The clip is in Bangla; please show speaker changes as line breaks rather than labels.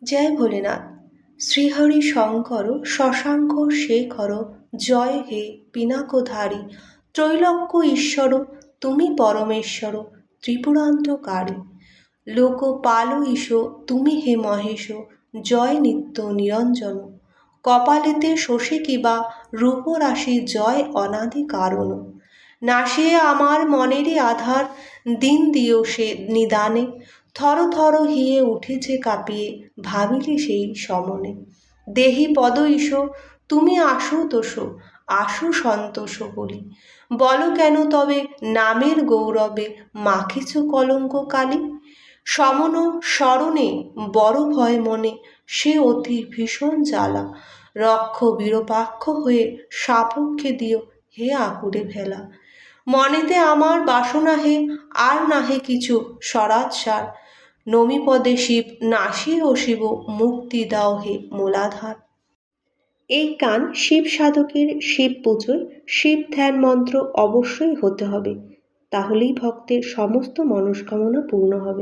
জয় ভোলেনাথ। শ্রীহরি শঙ্কর শশাঙ্ক শেখর, জয় হে পিনাকধারী, ত্রৈলোক্য ঈশ্বর তুমি পরমেশ্বর, ত্রিপুরান্তকারী। লোকপাল ঈশ তুমি হে মহেশ, জয় নিত্য নিরঞ্জন, কপালেতে শশী কিবা রূপরাশি, জয় অনাদি কারণ। নাশিয়ে আমার মনেরই আধার, দিন দিও সে নিদানে, থর থর হিয়ে উঠেছে কাঁপিয়ে, ভাবিলে সেই সমনে। দেহি পদ ঈশ তুমি আশুতোষ, আশু সন্তোষ বলি, বলো কেন তবে নামের গৌরবে মাখিছ কলঙ্ক কালি। সমন স্মরণে বড় ভয় মনে, সে অতি ভীষণ জ্বালা, রক্ষ বিরূপাক্ষ হয়ে সাপক্ষে দিও হে আকুরে ভেলা। মনেতে আমার বাসনা হে আর নাহে কিছু স্বরাৎসার, নমি পদে শিব নাসিয়ে ও শিব, মুক্তি দাও হে মূলাধার। এই গান শিব সাধকের শিব পুজোয় শিব ধ্যান মন্ত্র অবশ্যই হতে হবে, তাহলেই ভক্তের সমস্ত মনস্কামনা পূর্ণ হবে।